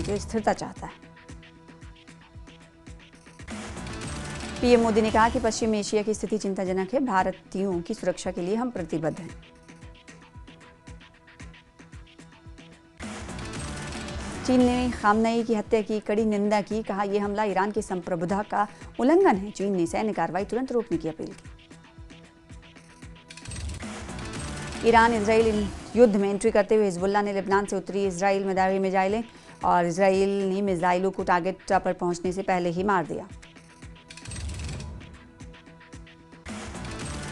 जो स्थिरता चाहता है। पीएम मोदी ने कहा कि पश्चिम एशिया की स्थिति चिंताजनक है, भारतीयों की सुरक्षा के लिए हम प्रतिबद्ध हैं। चीन ने खामनेई की हत्या की कड़ी निंदा की, कहा यह हमला ईरान की संप्रभुता का उल्लंघन है। चीन ने सैन्य कार्रवाई तुरंत रोकने की अपील की। ईरान इजराइल युद्ध में एंट्री करते हुए हिजबुल्लाह ने लेबनान से उत्तरी इजराइल में दागे मिसाइलें और इजराइल ने मिसाइलों को टारगेट पर पहुंचने से पहले ही मार दिया।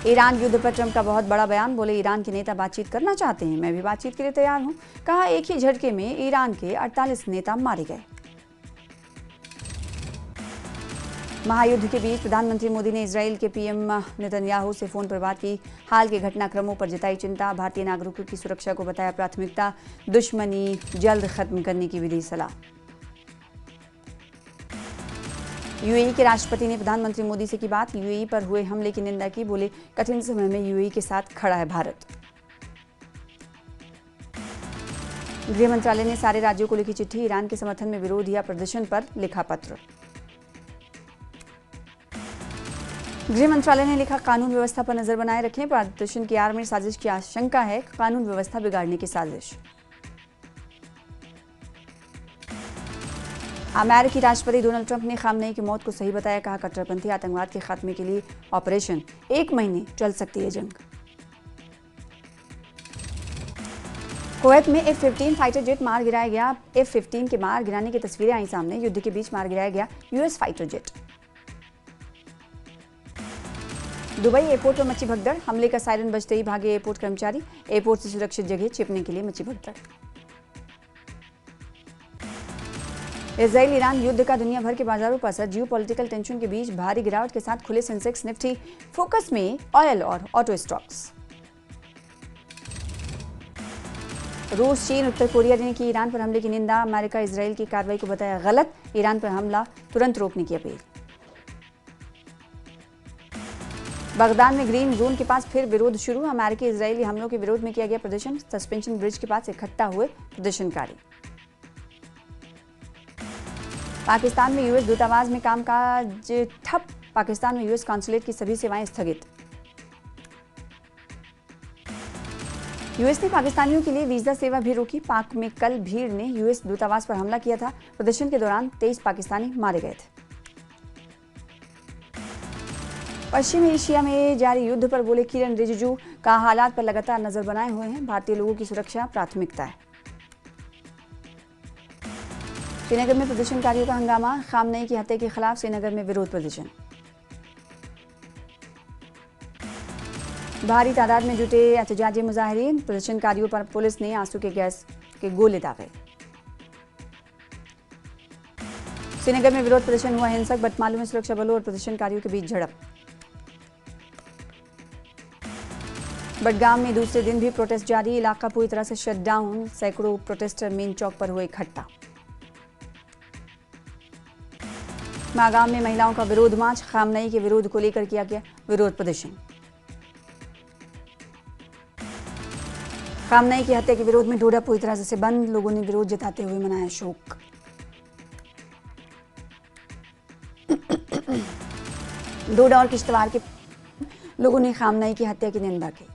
ईरान युद्ध पर ट्रंप का बहुत बड़ा बयान, बोले ईरान के नेता बातचीत करना चाहते हैं, मैं भी बातचीत के लिए तैयार हूं। कहा एक ही झटके में ईरान के 48 नेता मारे गए। महायुद्ध के बीच प्रधानमंत्री मोदी ने इजराइल के पीएम नेतन्याहू से फोन पर बात की, हाल के घटनाक्रमों पर जताई चिंता, भारतीय नागरिकों की सुरक्षा को बताया प्राथमिकता, दुश्मनी जल्द खत्म करने की भी दी सलाह। यूएई के राष्ट्रपति ने प्रधानमंत्री मोदी से की बात, यूएई पर हुए हमले की निंदा की, बोले कठिन समय में यूएई के साथ खड़ा है भारत। गृह मंत्रालय ने सारे राज्यों को लिखी चिट्ठी, ईरान के समर्थन में विरोध या प्रदर्शन पर लिखा पत्र। गृह मंत्रालय ने लिखा, कानून व्यवस्था पर नजर बनाए रखें, प्रदर्शन की आड़ में साजिश की आशंका है, कानून व्यवस्था बिगाड़ने की साजिश। अमेरिकी राष्ट्रपति डोनाल्ड ट्रंप ने खामनेई की मौत को सही बताया, कहा कट्टरपंथी आतंकवाद के खात्मे के लिए ऑपरेशन 1 महीने चल सकती है जंग। कुवैत में F-15 फाइटर जेट मार गिराया गया, F-15 के मार गिराने की तस्वीरें आई सामने, युद्ध के बीच मार गिराया गया US fighter jet. Dubai airport पर मची भगदड़, हमले का सायरन बजते ही भागे एयरपोर्ट कर्मचारी, एयरपोर्ट से सुरक्षित जगह छिपने के लिए मची भगदड़। इजराइल ईरान युद्ध का दुनिया भर के बाजारों पर असर, जियोपॉलिटिकल टेंशन के बीच भारी गिरावट के साथ खुले सेंसेक्स निफ्टी, फोकस में ऑयल और ऑटो स्टॉक्स। रूस, चीन, उत्तर कोरिया ने की ईरान पर हमले की निंदा, अमेरिका इजराइल की कार्रवाई को बताया गलत, ईरान पर हमला तुरंत रोकने की अपील। बगदाद में ग्रीन जोन के पास फिर विरोध शुरू, अमेरिकी इजरायली हमलों के विरोध में किया गया प्रदर्शन, सस्पेंशन ब्रिज के पास इकट्ठा हुए प्रदर्शनकारी। पाकिस्तान में यूएस दूतावास में कामकाज ठप, पाकिस्तान में यूएस कॉन्सुलेट की सभी सेवाएं स्थगित। यूएस ने पाकिस्तानियों के लिए वीजा सेवा भी रोकी, पाक में कल भीड़ ने यूएस दूतावास पर हमला किया था, प्रदर्शन के दौरान 23 पाकिस्तानी मारे गए थे। पश्चिम एशिया में जारी युद्ध पर बोले किरण रिजिजू, का हालात पर लगातार नजर बनाए हुए हैं, भारतीय लोगों की सुरक्षा प्राथमिकता है। श्रीनगर में प्रदर्शनकारियों का हंगामा, खामनेई की हत्या के खिलाफ श्रीनगर में विरोध प्रदर्शन। भारी तादाद में जुटे एहतजाजी मुजाहिरीन, प्रदर्शनकारियों पर पुलिस ने आंसू के गैस के गोले दागे। श्रीनगर में विरोध प्रदर्शन हुआ हिंसक, बटमालू में सुरक्षा बलों और प्रदर्शनकारियों के बीच झड़प। बडगाम में दूसरे दिन भी प्रोटेस्ट जारी, इलाका पूरी तरह से शट डाउन, सैकड़ों प्रोटेस्टर मेन चौक पर हुए इकट्ठा। मागाम में महिलाओं का विरोध मार्च, खामनेई के विरोध को लेकर किया गया विरोध प्रदर्शन। खामनेई की हत्या के विरोध में डोडा पूरी तरह से बंद, लोगों ने विरोध जताते हुए मनाया शोक। डोडा और किश्तवाड़ के लोगों ने खामनेई की हत्या की निंदा की।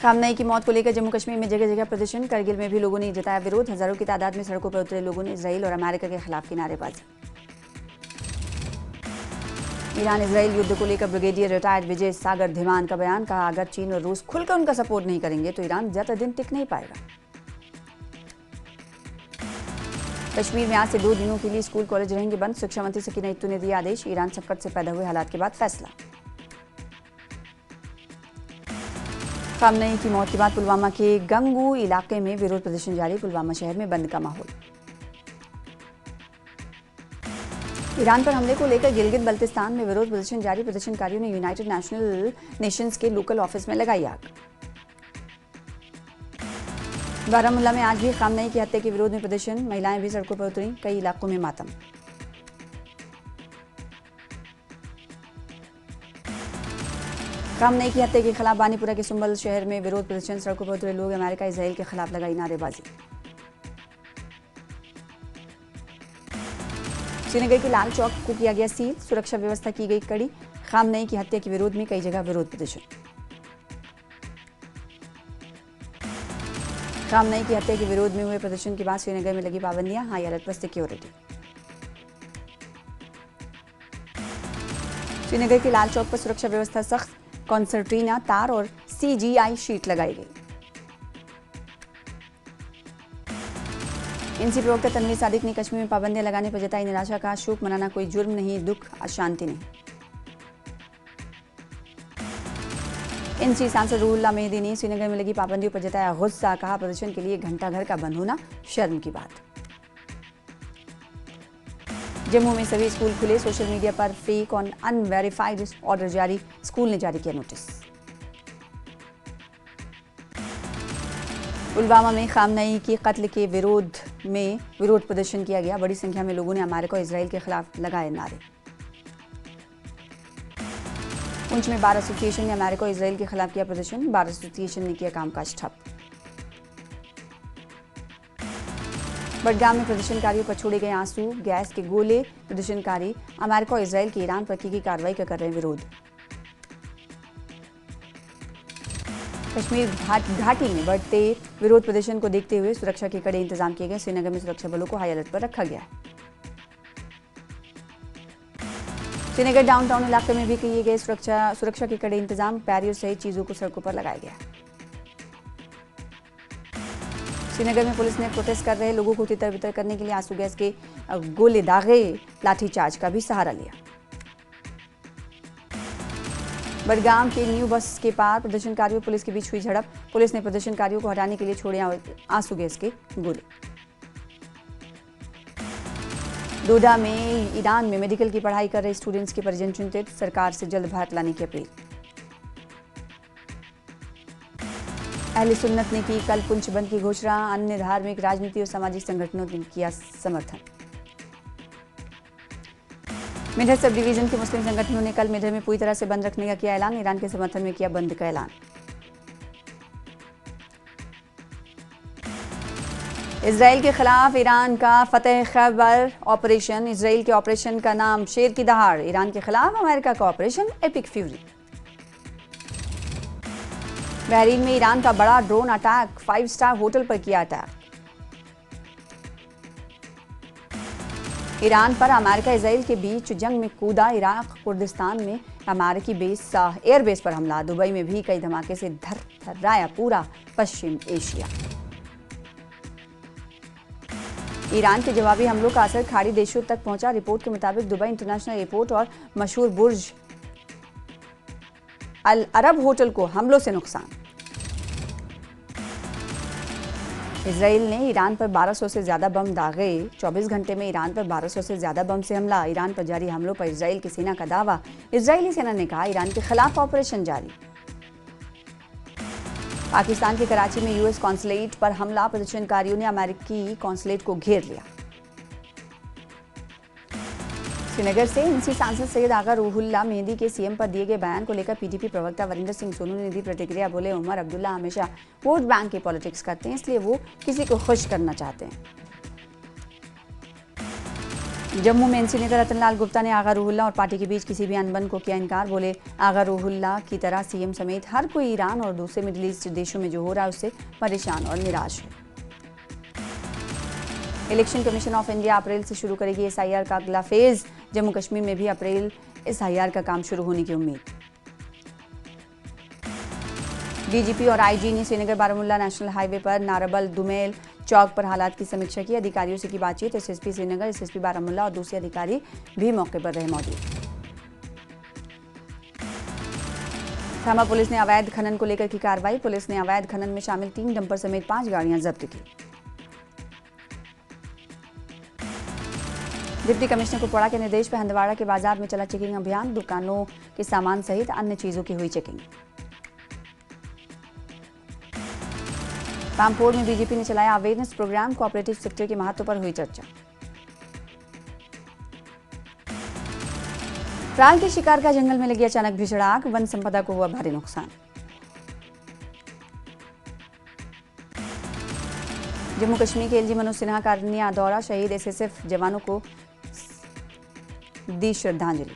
खामनेई की मौत को लेकर जम्मू कश्मीर में जगह जगह प्रदर्शन, करगिल में भी लोगों ने जताया विरोध, हजारों की तादाद में सड़कों पर उतरे लोगों ने इजराइल और अमेरिका के खिलाफ की नारेबाजी। ईरान इजराइल युद्ध को लेकर ब्रिगेडियर रिटायर्ड विजय सागर धिमान का बयान, कहा अगर चीन और रूस खुलकर उनका सपोर्ट नहीं करेंगे तो ईरान ज्यादा दिन टिक नहीं पाएगा। कश्मीर में आज से 2 दिनों के लिए स्कूल कॉलेज रहेंगे बंद, शिक्षा मंत्री सकीना इत्तू ने दिया आदेश, ईरान संकट से पैदा हुए हालात के बाद फैसला। खामनेई की मौत के बाद पुलवामा के गंगू इलाके में विरोध प्रदर्शन जारी, पुलवामा शहर में बंद का माहौल। ईरान पर हमले को लेकर गिलगित बल्तिस्तान में विरोध प्रदर्शन जारी, प्रदर्शनकारियों ने यूनाइटेड नेशंस के लोकल ऑफिस में लगाई आग। बारामूला में आज भी खामनेई की हत्या के विरोध में प्रदर्शन, महिलाएं भी सड़कों पर उतरी, कई इलाकों में मातम। खामनेई की हत्या के खिलाफ बानीपुरा के सुंबल शहर में विरोध प्रदर्शन। सड़कों पर उतरे लोग अमेरिका इजराइल के खिलाफ लगाई नारेबाजी। श्रीनगर के लाल चौक को किया गया सील, सुरक्षा व्यवस्था की गई कड़ी। खामनेई की हत्या के विरोध में कई जगह विरोध प्रदर्शन। खामनेई की हत्या के विरोध में हुए प्रदर्शन के बाद श्रीनगर में लगी पाबंदियां, हाई अलर्ट पर सिक्योरिटी। श्रीनगर के लाल चौक पर सुरक्षा व्यवस्था सख्त, कॉन्सर्टीना तार और CGI शीट लगाई गई। एनसी प्रवक्ता तनवीर सादिक ने कश्मीर में पाबंदियां लगाने पर जताई निराशा। का शोक मनाना कोई जुर्म नहीं, दुख अशांति नहीं। एनसी सांसद रूहुल्लाह मेहदी ने श्रीनगर में लगी पाबंदियों पर जताया गुस्सा। कहा प्रदर्शन के लिए घंटा घर का बंद होना शर्म की बात। जम्मू में सभी स्कूल खुले, सोशल मीडिया पर फेक और अनवेरिफाइड ऑर्डर जारी। स्कूल ने जारी किया नोटिस। पुलवामा में खामनेई के कत्ल के विरोध में विरोध प्रदर्शन किया गया। बड़ी संख्या में लोगों ने अमेरिका और इजराइल के खिलाफ लगाए नारे। पुंछ में बार एसोसिएशन ने अमेरिका और इजराइल के खिलाफ किया प्रदर्शन। बार एसोसिएशन ने किया कामकाज ठप। बडगाम में प्रदर्शनकारियों पर छोड़े गए आंसू गैस के गोले। प्रदर्शनकारी अमेरिका और इजराइल के ईरान पर की गई कार्रवाई का कर रहे हैं विरोध। कश्मीर घाटी में बढ़ते विरोध प्रदर्शन को देखते हुए सुरक्षा के कड़े इंतजाम किए गए। श्रीनगर में सुरक्षा बलों को हाई अलर्ट पर रखा गया है। श्रीनगर डाउनटाउन इलाके में भी किए गए सुरक्षा के कड़े इंतजाम। बैरियर सहित चीजों को सड़कों पर लगाया गया। श्रीनगर में पुलिस ने प्रोटेस्ट कर रहे लोगों को तितर बितर करने के लिए आंसू गैस के गोले दागे, लाठीचार्ज का भी सहारा लिया। बडगाम के न्यू बस के पार प्रदर्शनकारियों पुलिस के बीच हुई झड़प। पुलिस ने प्रदर्शनकारियों को हटाने के लिए छोड़े आंसू गैस के गोले। डोडा में ईरान में मेडिकल की पढ़ाई कर रहे स्टूडेंट्स के परिजन चिंतित। सरकार से जल्द भारत लाने की अपील। अहले सुन्नत ने की कल पुंछ बंद की घोषणा। अन्य धार्मिक, राजनीतिक और सामाजिक संगठनों ने किया समर्थन। मेढर सब डिवीजन के मुस्लिम संगठनों ने कल मेढर में पूरी तरह से बंद रखने का किया ऐलान। ईरान के समर्थन में किया बंद का ऐलान। इजराइल के खिलाफ ईरान का फतेह खैबर ऑपरेशन। इजराइल के ऑपरेशन का नाम शेर की दहाड़। ईरान के खिलाफ अमेरिका का ऑपरेशन एपिक फ्यूरी। बहरीन में ईरान का बड़ा ड्रोन अटैक। 5 स्टार होटल पर किया अटैक। ईरान पर अमेरिका इजराइल के बीच जंग में कूदा। इराक कुर्दिस्तान में अमेरिकी एयरबेस पर हमला। दुबई में भी कई धमाके से थर्राया पूरा पश्चिम एशिया। ईरान के जवाबी हमलों का असर खाड़ी देशों तक पहुंचा। रिपोर्ट के मुताबिक दुबई इंटरनेशनल एयरपोर्ट और मशहूर बुर्ज अल अरब होटल को हमलों से नुकसान। इजराइल ने ईरान पर 1200 से ज्यादा बम दागे। 24 घंटे में ईरान पर 1200 से ज्यादा बम से हमला। ईरान पर जारी हमलों पर इजराइल की सेना का दावा। इजरायली सेना ने कहा ईरान के खिलाफ ऑपरेशन जारी। पाकिस्तान के कराची में यूएस कॉन्सुलेट पर हमला। प्रदर्शनकारियों ने अमेरिकी कॉन्सुलेट को घेर लिया। श्रीनगर से एनसी सांसद सैयद आगा रूहुल्लाह मेहदी के सीएम पर दिए गए बयान को लेकर पीडीपी प्रवक्ता वरिंदर सिंह सोनू ने दी प्रतिक्रिया। बोले उमर अब्दुल्ला हमेशा वोट बैंक की पॉलिटिक्स करते हैं, इसलिए वो किसी को खुश करना चाहते हैं। जम्मू में एनसी नेता रतनलाल गुप्ता ने आगा रूहुल्लाह और पार्टी के बीच किसी भी अनबन को किया इनकार। बोले आगा रूहुल्लाह की तरह सीएम समेत हर कोई ईरान और दूसरे मिडिल ईस्ट देशों में जो हो रहा है उससे परेशान और निराश है। इलेक्शन कमीशन ऑफ इंडिया अप्रैल से शुरू करेगी एसआईआर का अगला फेज। जम्मू कश्मीर में भी अप्रैल एसआईआर का काम शुरू होने की उम्मीद। डीजीपी और आईजी ने श्रीनगर बारामूला नेशनल हाईवे पर नारबल दुमेल चौक पर हालात की समीक्षा की। अधिकारियों से की बातचीत। एसएसपी श्रीनगर, एसएसपी बारामूला और दूसरे अधिकारी भी मौके पर रहे मौजूद। थामा पुलिस ने अवैध खनन को लेकर की कार्रवाई। पुलिस ने अवैध खनन में शामिल 3 डंपर समेत 5 गाड़ियां जब्त की। डिप्टी कमिश्नर कुपवाड़ा के निर्देश पर हंदवाड़ा के बाजार में चला चेकिंग अभियान। दुकानों के सामान सहित अन्य चीजों की हुई चेकिंग। रामपुर में बीजेपी ने चलाया अवेयरनेस प्रोग्राम। कोऑपरेटिव सेक्टर के महत्व पर हुई चर्चा। त्राल के शिकार का जंगल में लगी अचानक भीषण आग, वन संपदा को हुआ भारी नुकसान। जम्मू कश्मीर के एलजी मनोज सिन्हा का अरनिया दौरा, शहीद एसएसएफ जवानों को दी श्रद्धांजलि।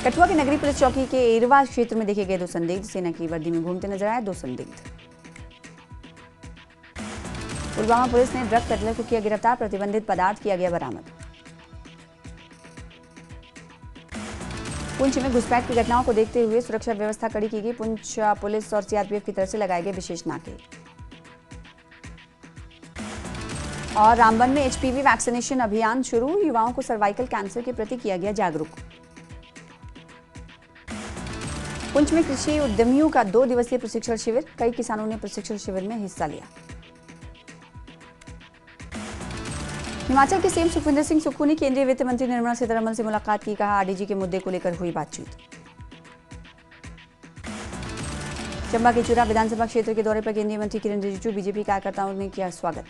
कठुआ की नगरी पुलिस चौकी के एरवा क्षेत्र में देखे गए दो संदिग्ध, सेना की वर्दी में घूमते नजर आए दो संदिग्ध। पुलवामा पुलिस ने ड्रग पेडलर को किया गिरफ्तार, प्रतिबंधित पदार्थ किया गया बरामद। पुंछ में घुसपैठ की घटनाओं को देखते हुए सुरक्षा व्यवस्था कड़ी की गई, पुंछ पुलिस और सीआरपीएफ की तरफ से लगाए गए विशेष नाके। और रामबन में एचपीवी वैक्सीनेशन अभियान शुरू, युवाओं को सर्वाइकल कैंसर के प्रति किया गया जागरूक। पुंछ में कृषि उद्यमियों का 2 दिवसीय प्रशिक्षण शिविर, कई किसानों ने प्रशिक्षण शिविर में हिस्सा लिया। हिमाचल के सीएम सुखविंदर सिंह सुक्खू ने केंद्रीय वित्त मंत्री निर्मला सीतारमण से मुलाकात की, कहा आरडीजी के मुद्दे को लेकर हुई बातचीत। चंबा के चूरा विधानसभा क्षेत्र के दौरे पर केंद्रीय मंत्री किरण रिजिजू, बीजेपी कार्यकर्ताओं ने किया स्वागत।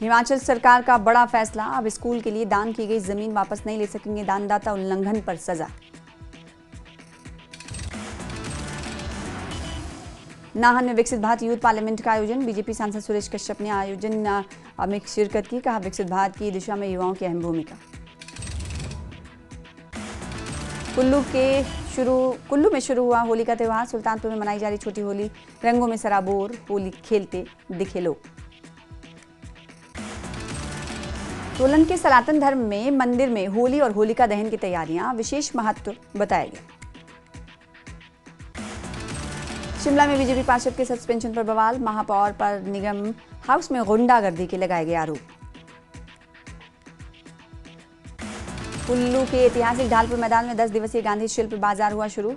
हिमाचल सरकार का बड़ा फैसला, अब स्कूल के लिए दान की गई जमीन वापस नहीं ले सकेंगे दानदाता, उल्लंघन पर सजा। नाहन में विकसित भारत यूथ पार्लियामेंट का आयोजन, बीजेपी सांसद सुरेश कश्यप ने आयोजन में शिरकत की, कहा विकसित भारत की दिशा में युवाओं की अहम भूमिका। कुल्लू में शुरू हुआ होली का त्यौहार, सुल्तानपुर में मनाई जा रही छोटी होली, रंगों में सराबोर होली खेलते दिखे लोग। सोलन के सनातन धर्म में मंदिर में होली और होलिका दहन की तैयारियां, विशेष महत्व बताया गया। शिमला में बीजेपी पार्षद के सस्पेंशन पर बवाल, महापौर पर निगम हाउस में गुंडागर्दी के लगाए गए आरोप। कुल्लू के ऐतिहासिक ढालपुर मैदान में 10 दिवसीय गांधी शिल्प बाजार हुआ शुरू,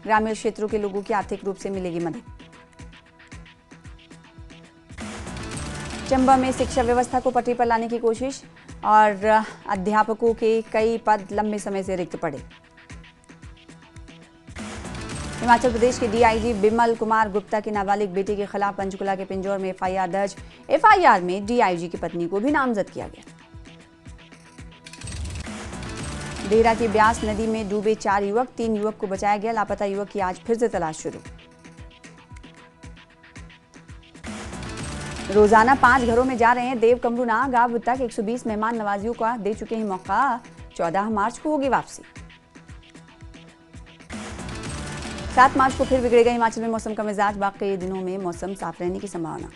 ग्रामीण क्षेत्रों के लोगों की आर्थिक रूप से मिलेगी मदद। चंबा में शिक्षा व्यवस्था को पटरी पर लाने की कोशिश और अध्यापकों के कई पद लंबे समय से रिक्त पड़े। हिमाचल प्रदेश के डीआईजी बिमल कुमार गुप्ता की नाबालिग बेटी के खिलाफ पंचकुला के पिंजौर में एफआईआर दर्ज, एफआईआर में डीआईजी की पत्नी को भी नामजद किया गया। देहरा की ब्यास नदी में डूबे 4 युवक, 3 युवक को बचाया गया, लापता युवक की आज फिर से तलाश शुरू। रोजाना 5 घरों में जा रहे हैं देव कमरू नाग, अब तक 120 मेहमान नवाजियों का दे चुके हैं मौका, 14 मार्च को होगी वापसी। 7 मार्च को फिर बिगड़ेगा हिमाचल में मौसम का मिजाज, बाकी दिनों में मौसम साफ रहने की संभावना।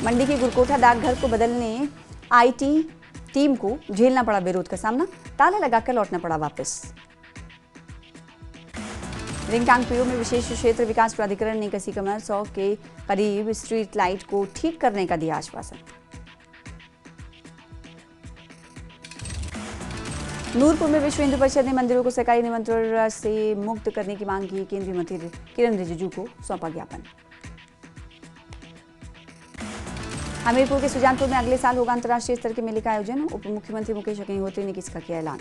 मंडी के गुरकोटा डाकघर को बदलने आईटी टीम को झेलना पड़ा विरोध का सामना, ताला लगाकर लौटना पड़ा वापस। रिंगकांग पीओ में विशेष क्षेत्र विकास प्राधिकरण ने कसी कमर, 100 के करीब स्ट्रीट लाइट को ठीक करने का दिया आश्वासन। नूरपुर में विश्व हिंदू परिषद ने मंदिरों को सरकारी निमंत्रण से मुक्त करने की मांग की, केंद्रीय मंत्री किरण रिजिजू को सौंपा ज्ञापन। हमीरपुर के सुजानपुर में अगले साल होगा अंतर्राष्ट्रीय स्तर के मेले का आयोजन, उप मुख्यमंत्री मुकेश अग्निहोत्री ने इसका किया ऐलान।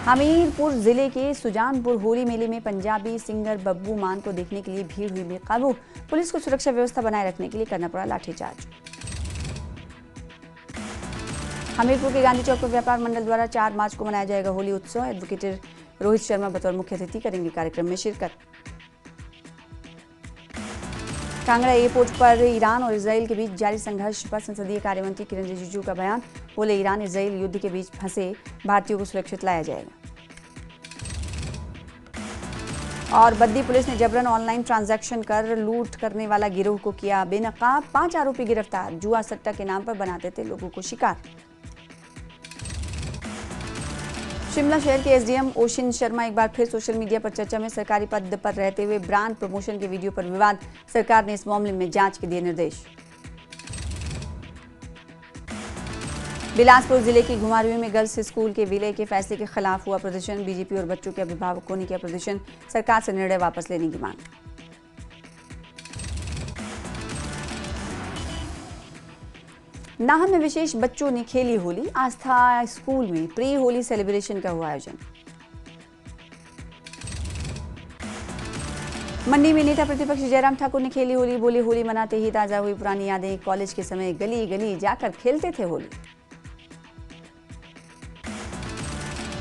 हमीरपुर जिले के सुजानपुर होली मेले में पंजाबी सिंगर बब्बू मान को देखने के लिए भीड़ हुई बेकाबू, पुलिस को सुरक्षा व्यवस्था बनाए रखने के लिए करना पड़ा लाठीचार्ज। हमीरपुर के गांधी चौक पर व्यापार मंडल द्वारा 4 मार्च को मनाया जाएगा होली उत्सव, एडवोकेट रोहित शर्मा बतौर मुख्य अतिथि करेंगे कार्यक्रम में शिरकत। कांगड़ा एयरपोर्ट पर ईरान और इजराइल के बीच जारी संघर्ष पर संसदीय कार्यमंत्री किरण रिजिजू का बयान, बोले ईरान इजराइल युद्ध के बीच फंसे भारतीयों को सुरक्षित लाया जाएगा। और बद्दी पुलिस ने जबरन ऑनलाइन ट्रांजैक्शन कर लूट करने वाला गिरोह को किया बेनकाब, 5 आरोपी गिरफ्तार, जुआ सट्टा के नाम पर बनाते थे लोगों को शिकार। शिमला शहर के एसडीएम ओशिन शर्मा एक बार फिर सोशल मीडिया पर चर्चा में, सरकारी पद पर रहते हुए ब्रांड प्रमोशन के वीडियो पर विवाद, सरकार ने इस मामले में जांच के दिए निर्देश। बिलासपुर जिले की घुमारवीं में गर्ल्स स्कूल के विलय के फैसले के खिलाफ हुआ प्रदर्शन, बीजेपी और बच्चों के अभिभावकों ने किया प्रदर्शन, सरकार से निर्णय वापस लेने की मांग। नाहन में विशेष बच्चों ने खेली होली, आस्था स्कूल में प्री होली सेलिब्रेशन का हुआ आयोजन। मंडी में नेता प्रतिपक्ष जयराम ठाकुर ने खेली होली, बोली होली मनाते ही ताजा हुई पुरानी यादें। कॉलेज के समय गली गली जाकर खेलते थे होली।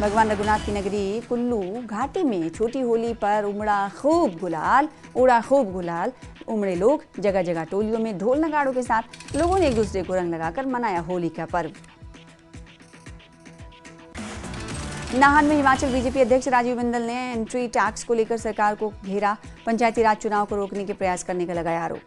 भगवान रघुनाथ की नगरी कुल्लू घाटी में छोटी होली पर उड़ा खूब गुलाल। उमड़े लोग, जगह जगह टोलियों में ढोल नगाड़ों के साथ लोगों ने एक दूसरे को रंग लगाकर मनाया होली का पर्व। नाहन में हिमाचल बीजेपी अध्यक्ष राजीव बिंदल ने एंट्री टैक्स को लेकर सरकार को घेरा। पंचायती राज चुनाव को रोकने के प्रयास करने का लगाया आरोप।